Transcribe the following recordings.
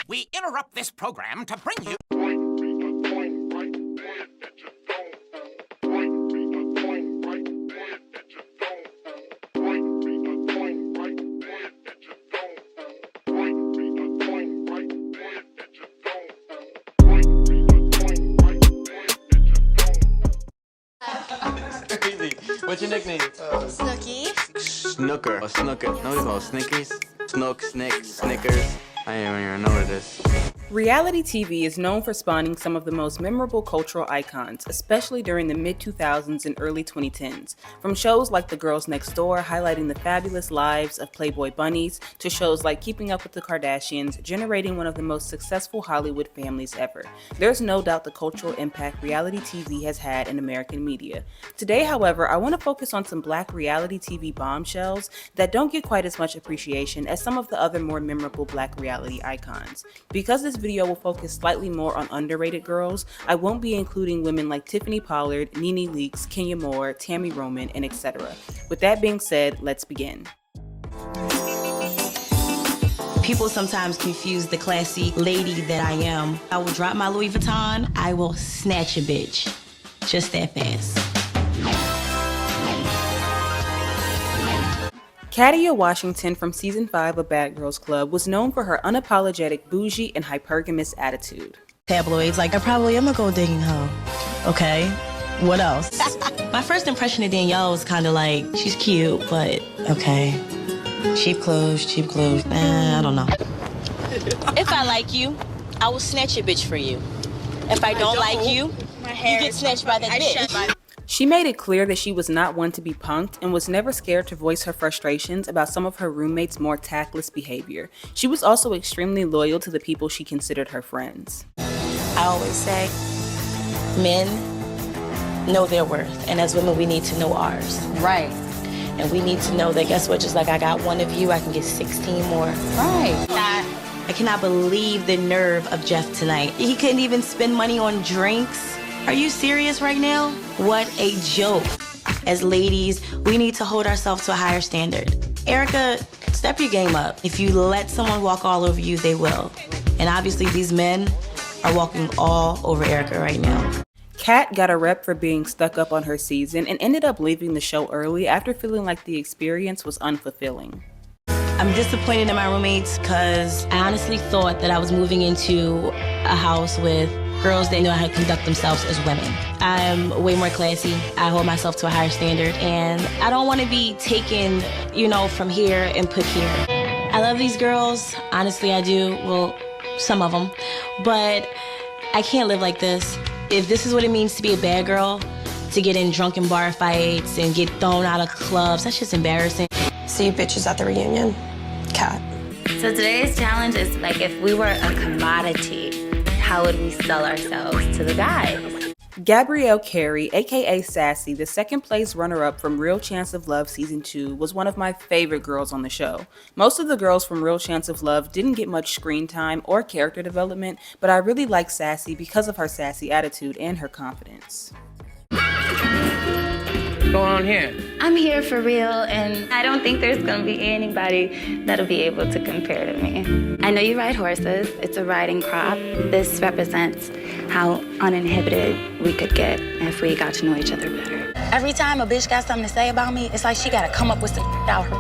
We interrupt this program to bring you... What's your nickname? Snooky. Snooker. A snooker. No, we call Snickies. Snook, Snick, Snickers. I don't even know what it is. Reality TV is known for spawning some of the most memorable cultural icons, especially during the mid-2000s and early 2010s. From shows like The Girls Next Door, highlighting the fabulous lives of Playboy bunnies, to shows like Keeping Up with the Kardashians, generating one of the most successful Hollywood families ever. There's no doubt the cultural impact reality TV has had in American media. Today, however, I want to focus on some Black reality TV bombshells that don't get quite as much appreciation as some of the other more memorable Black reality icons. Because this video will focus slightly more on underrated girls, I won't be including women like Tiffany Pollard, Nene Leakes, Kenya Moore, Tammy Roman, and etc. With that being said, let's begin. People sometimes confuse the classy lady that I am. I will drop my Louis Vuitton, I will snatch a bitch. Just that fast. Katia Washington from season 5 of Bad Girls Club was known for her unapologetic bougie and hypergamous attitude. Tabloids, like I probably am a gold digging hoe. Okay, what else? My first impression of Danielle was kind of like, she's cute, but okay. Cheap clothes, I don't know. If I like you, I will snatch a bitch for you. If I don't like you, you get snatched by that bitch. She made it clear that she was not one to be punked and was never scared to voice her frustrations about some of her roommates' more tactless behavior. She was also extremely loyal to the people she considered her friends. I always say, men know their worth, and as women, we need to know ours. Right. And we need to know that, guess what, just like I got one of you, I can get 16 more. Right. I cannot believe the nerve of Jeff tonight. He couldn't even spend money on drinks. Are you serious right now? What a joke. As ladies, we need to hold ourselves to a higher standard. Erica, step your game up. If you let someone walk all over you, they will. And obviously these men are walking all over Erica right now. Kat got a rep for being stuck up on her season and ended up leaving the show early after feeling like the experience was unfulfilling. I'm disappointed in my roommates because I honestly thought that I was moving into a house with girls that know how to conduct themselves as women. I'm way more classy. I hold myself to a higher standard, and I don't want to be taken, from here and put here. I love these girls. Honestly, I do. Well, some of them. But I can't live like this. If this is what it means to be a bad girl, to get in drunken bar fights and get thrown out of clubs, that's just embarrassing. See you bitches at the reunion. Kat. So today's challenge is like, if we were a commodity, how would we sell ourselves to the guys? Gabrielle Carey, aka Sassy, the second place runner-up from Real Chance of Love Season 2, was one of my favorite girls on the show. Most of the girls from Real Chance of Love didn't get much screen time or character development, but I really like Sassy because of her sassy attitude and her confidence. What's going on here? I'm here for real, and I don't think there's gonna be anybody that'll be able to compare to me. I know you ride horses. It's a riding crop. This represents how uninhibited we could get if we got to know each other better. Every time a bitch got something to say about me, it's like she gotta come up with some out her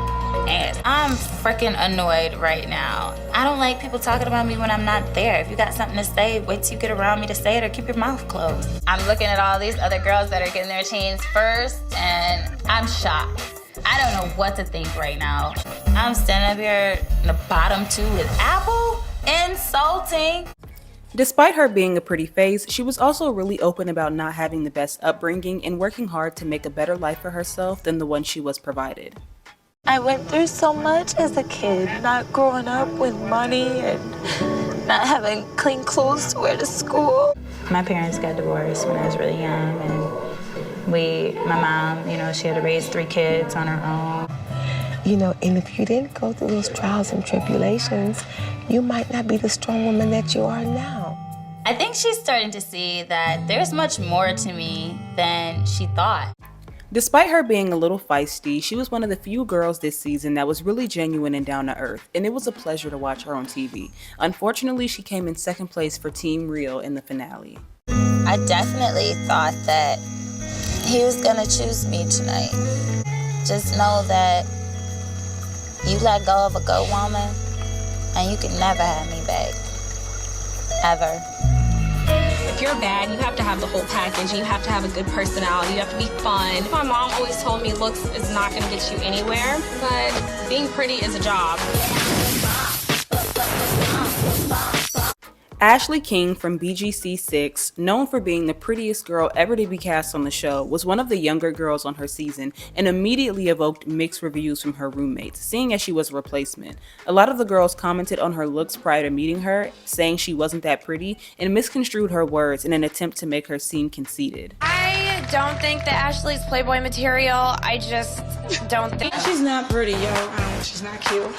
ass. I'm freaking annoyed right now. I don't like people talking about me when I'm not there. If you got something to say, wait till you get around me to say it or keep your mouth closed. I'm looking at all these other girls that are getting their chains first, and I'm shocked. I don't know what to think right now. I'm standing up here in the bottom 2 with Apple? Insulting. Despite her being a pretty face, she was also really open about not having the best upbringing and working hard to make a better life for herself than the one she was provided. I went through so much as a kid, not growing up with money and not having clean clothes to wear to school. My parents got divorced when I was really young, and my mom, she had to raise 3 kids on her own. And if you didn't go through those trials and tribulations, you might not be the strong woman that you are now. I think she's starting to see that there's much more to me than she thought. Despite her being a little feisty, she was one of the few girls this season that was really genuine and down to earth, and it was a pleasure to watch her on TV. Unfortunately, she came in second place for Team Real in the finale. I definitely thought that he was gonna choose me tonight. Just know that you let go of a good woman and you can never have me back. Ever. If you're bad, you have to have the whole package, and you have to have a good personality, you have to be fun. My mom always told me looks is not gonna get you anywhere, but being pretty is a job. Ashley King from BGC6, known for being the prettiest girl ever to be cast on the show, was one of the younger girls on her season and immediately evoked mixed reviews from her roommates, seeing as she was a replacement. A lot of the girls commented on her looks prior to meeting her, saying she wasn't that pretty, and misconstrued her words in an attempt to make her seem conceited. I don't think that Ashley's Playboy material. I just don't think... She's not pretty, yo. She's not cute.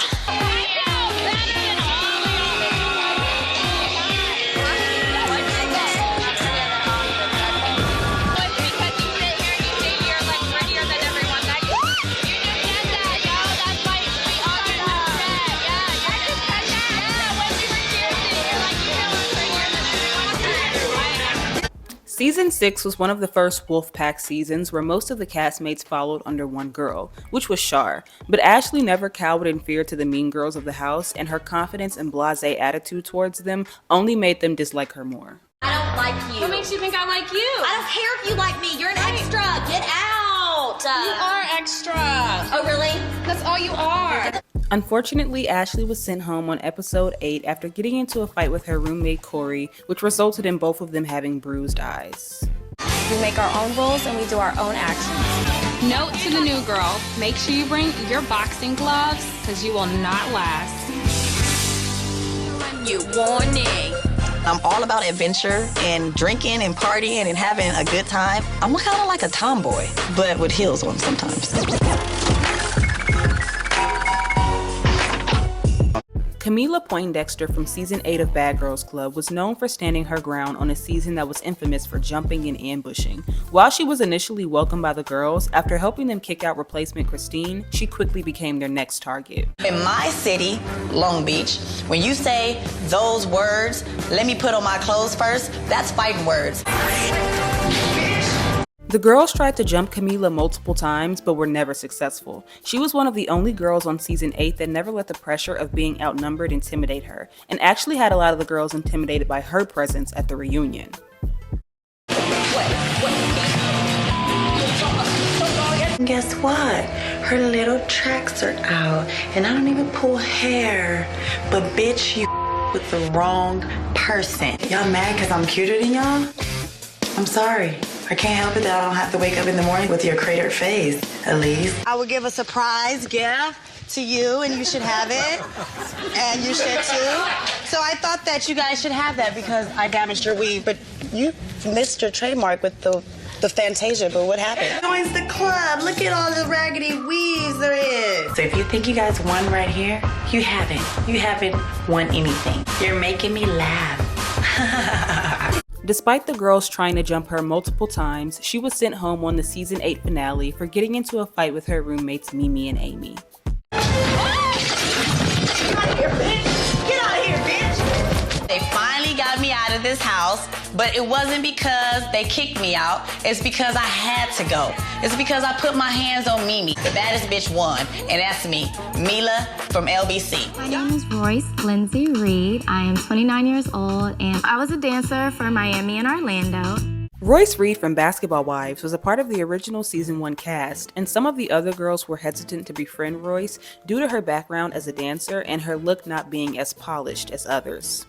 Season 6 was one of the first Wolfpack seasons where most of the castmates followed under one girl, which was Shar. But Ashley never cowered in fear to the mean girls of the house, and her confidence and blasé attitude towards them only made them dislike her more. I don't like you. What makes you think I like you? I don't care if you like me. You're an extra. Get out. You are extra. Oh, really? That's all you are. Unfortunately, Ashley was sent home on episode 8 after getting into a fight with her roommate Corey, which resulted in both of them having bruised eyes. We make our own rules and we do our own actions. Note to the new girl, make sure you bring your boxing gloves, because you will not last. You warning. I'm all about adventure and drinking and partying and having a good time. I'm kind of like a tomboy, but with heels on sometimes. Camila Poindexter from season 8 of Bad Girls Club was known for standing her ground on a season that was infamous for jumping and ambushing. While she was initially welcomed by the girls, after helping them kick out replacement Christine, she quickly became their next target. In my city, Long Beach, when you say those words, let me put on my clothes first, that's fighting words. The girls tried to jump Camila multiple times, but were never successful. She was one of the only girls on season 8 that never let the pressure of being outnumbered intimidate her, and actually had a lot of the girls intimidated by her presence at the reunion. Guess what? Her little tracks are out, and I don't even pull hair. But bitch, you with the wrong person. Y'all mad because I'm cuter than y'all? I'm sorry. I can't help it that I don't have to wake up in the morning with your cratered face, at least. I would give a surprise gift to you, and you should have it. And you should too. So I thought that you guys should have that because I damaged your weave, but you missed your trademark with the Fantasia, but what happened? Joins the club. Look at all the raggedy weaves there is. So if you think you guys won right here, you haven't. You haven't won anything. You're making me laugh. Despite the girls trying to jump her multiple times, she was sent home on the season 8 finale for getting into a fight with her roommates Mimi and Amy. Get out of here, bitch! Get out of here, bitch! They finally got me out of this house, but it wasn't because they kicked me out. It's because I had to go. It's because I put my hands on Mimi. The baddest bitch won, and that's me, Mila from LBC. My name is Royce Lindsay Reed. I am 29 years old, and I was a dancer for Miami and Orlando. Royce Reed from Basketball Wives was a part of the original season 1 cast, and some of the other girls were hesitant to befriend Royce due to her background as a dancer and her look not being as polished as others.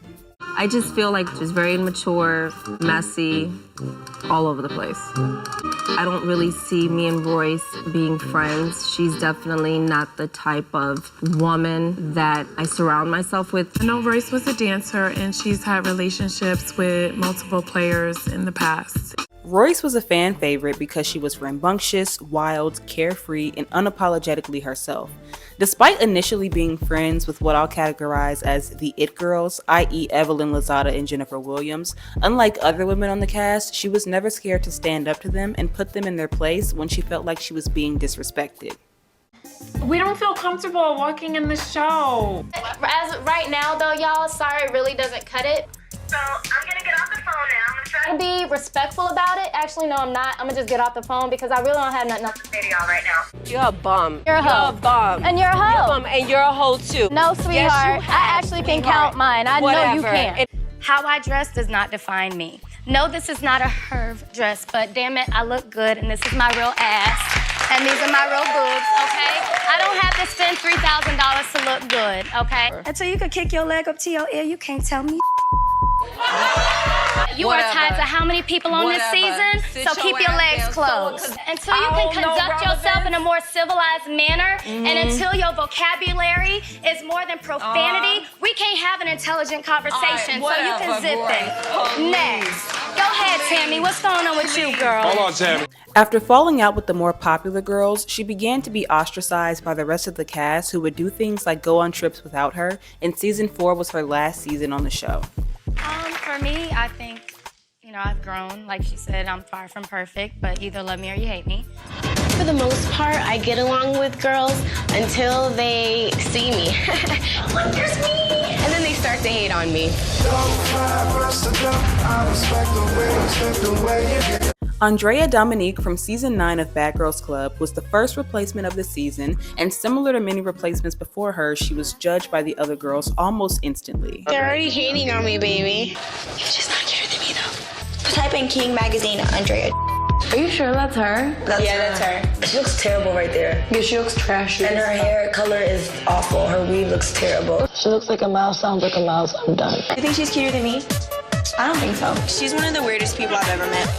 I just feel like she's very immature, messy, all over the place. I don't really see me and Royce being friends. She's definitely not the type of woman that I surround myself with. I know Royce was a dancer and she's had relationships with multiple players in the past. Royce was a fan favorite because she was rambunctious, wild, carefree, and unapologetically herself. Despite initially being friends with what I'll categorize as the it girls, i.e. Evelyn Lozada and Jennifer Williams, unlike other women on the cast, she was never scared to stand up to them and put them in their place when she felt like she was being disrespected. We don't feel comfortable walking in the show. As of right now though, y'all, sorry, it really doesn't cut it. So I'm gonna get off the phone now. I'm gonna try to be respectful about it. Actually, no, I'm not. I'm gonna just get off the phone because I really don't have nothing else to say to y'all right now. You're a bum. You're a hoe. You're a bum. And you're a hoe. You're a bum, and you're a hoe too. No, sweetheart. Yes, you I actually can count mine. I know you Whatever. can. How I dress does not define me. No, this is not a Herve dress, but damn it, I look good, and this is my real ass. And these are my real boobs, okay? I don't have to spend $3,000 to look good, okay? Until you can kick your leg up to your ear, you can't tell me. You are tied to how many people on this season, so keep your legs closed. Until you can conduct yourself in a more civilized manner, and until your vocabulary is more than profanity, we can't have an intelligent conversation, so you can zip it. Next. Go ahead, Tammy. What's going on with you, girl? Hold on, Tammy. After falling out with the more popular girls, she began to be ostracized by the rest of the cast who would do things like go on trips without her, and season 4 was her last season on the show. For me, I think, I've grown. Like she said, I'm far from perfect, but either love me or you hate me. For the most part, I get along with girls until they see me. Look, there's me! And then they start to hate on me. Andrea Dominique from season 9 of Bad Girls Club was the first replacement of the season, and similar to many replacements before her, she was judged by the other girls almost instantly. They're already hating on me, baby. You're just not cuter than me, though. Type in King Magazine, Andrea. Are you sure that's her? That's her. She looks terrible right there. Yeah, she looks trashy. And her hair color is awful. Her weave looks terrible. She looks like a mouse, sounds like a mouse. I'm done. You think she's cuter than me? I don't think so. She's one of the weirdest people I've ever met.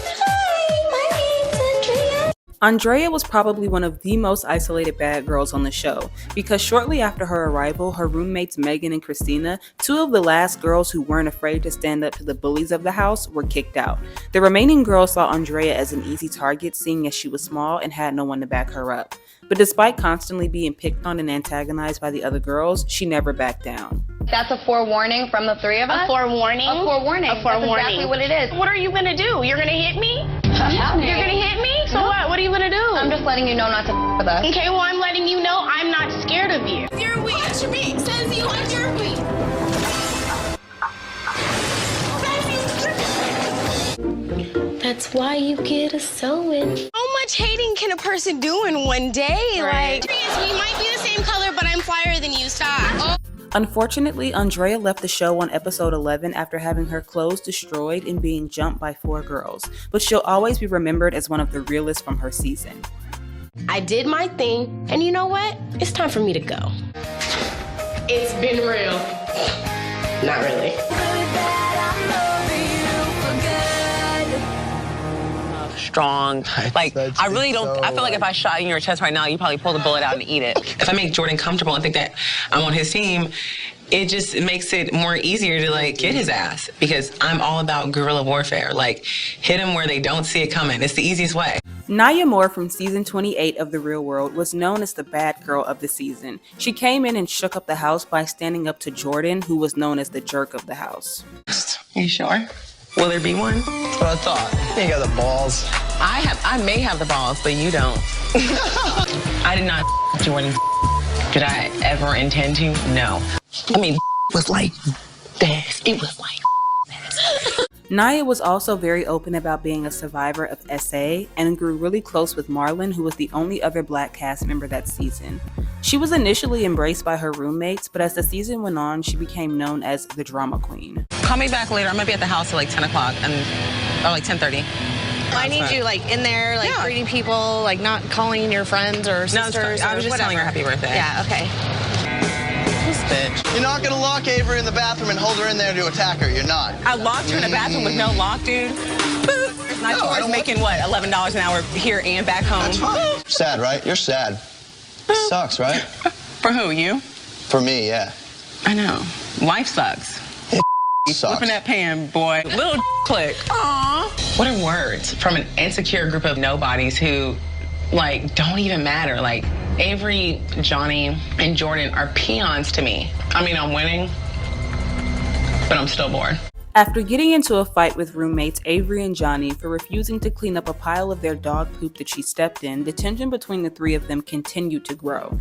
Andrea was probably one of the most isolated bad girls on the show, because shortly after her arrival, her roommates Megan and Christina, two of the last girls who weren't afraid to stand up to the bullies of the house, were kicked out. The remaining girls saw Andrea as an easy target, seeing as she was small and had no one to back her up. But despite constantly being picked on and antagonized by the other girls, she never backed down. That's a forewarning from the three of us? A forewarning? A forewarning. A forewarning. That's exactly what it is. What are you gonna do? You're gonna hit me? Yeah. You're gonna hit me? So what? What are you gonna do? I'm just letting you know not to f with us. Okay, well, I'm letting you know I'm not scared of you. You're weak. You're weak. Says you and you're weak. That's why you get a sewing. How much hating can a person do in one day? Right. We might be the same color, but I'm flyer than you. Stop. Unfortunately, Andrea left the show on episode 11 after having her clothes destroyed and being jumped by 4 girls, but she'll always be remembered as one of the realest from her season. I did my thing, and you know what? It's time for me to go. It's been real. Not really. Strong. Like, I really don't, I feel like if I shot you in your chest right now, you probably pull the bullet out and eat it. If I make Jordan comfortable and think that I'm on his team, it just makes it more easier to, like, get his ass, because I'm all about guerrilla warfare. Like, hit him where they don't see it coming. It's the easiest way. Nia Moore from season 28 of The Real World was known as the bad girl of the season. She came in and shook up the house by standing up to Jordan, who was known as the jerk of the house. Are you sure? Will there be one? That's what I thought. You got the balls. I may have the balls, but you don't. I did not Jordan. Did I ever intend to? No. I mean, was like this. It was like this. Nia was also very open about being a survivor of SA and grew really close with Marlon, who was the only other Black cast member that season. She was initially embraced by her roommates, but as the season went on, she became known as the drama queen. Call me back later. I'm gonna be at the house at like 10 o'clock or like 10:30. I need you, like, in there, like, greeting people, like, not calling your friends or sisters. I was just telling her happy birthday. Yeah, okay. This bitch. You're not gonna lock Avery in the bathroom and hold her in there to attack her. You're not. I locked her in a bathroom with no lock, dude. Boop. Not yours making what, $11 an hour here and back home. That's fine. Sad, right? You're sad. Sucks, right? For who, you? For me, yeah. I know. Life sucks. It Flipping that pan, boy. Little click. Aww. What are words from an insecure group of nobodies who, like, don't even matter? Like, Avery, Johnny, and Jordan are peons to me. I mean, I'm winning, but I'm still bored. After getting into a fight with roommates Avery and Johnny for refusing to clean up a pile of their dog poop that she stepped in, the tension between the three of them continued to grow.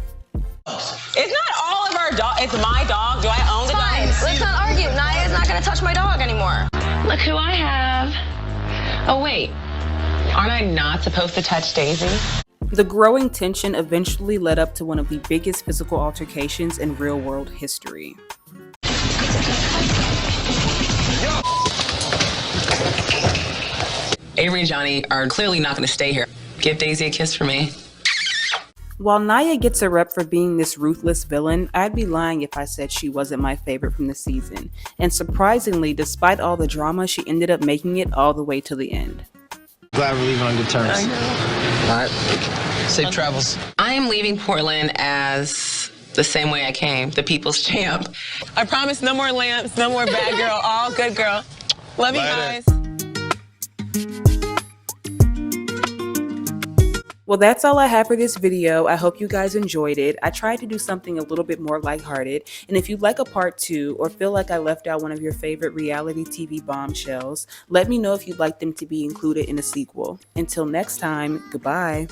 It's not all of our dog. It's my dog. Do I own the dog? Let's not argue. Naya's not gonna touch my dog anymore. Look who I have. Oh, wait. Aren't I not supposed to touch Daisy? The growing tension eventually led up to one of the biggest physical altercations in real-world history. Avery and Johnny are clearly not going to stay here. Give Daisy a kiss for me. While Naya gets a rep for being this ruthless villain, I'd be lying if I said she wasn't my favorite from the season. And surprisingly, despite all the drama, she ended up making it all the way to the end. Glad we're leaving on good terms. All right. Safe travels. I am leaving Portland as the same way I came, the people's champ. I promise no more lamps, no more bad girl, all good girl. Love you guys. Well, that's all I have for this video. I hope you guys enjoyed it. I tried to do something a little bit more lighthearted. And if you'd like a part 2 or feel like I left out one of your favorite reality TV bombshells, let me know if you'd like them to be included in a sequel. Until next time, goodbye.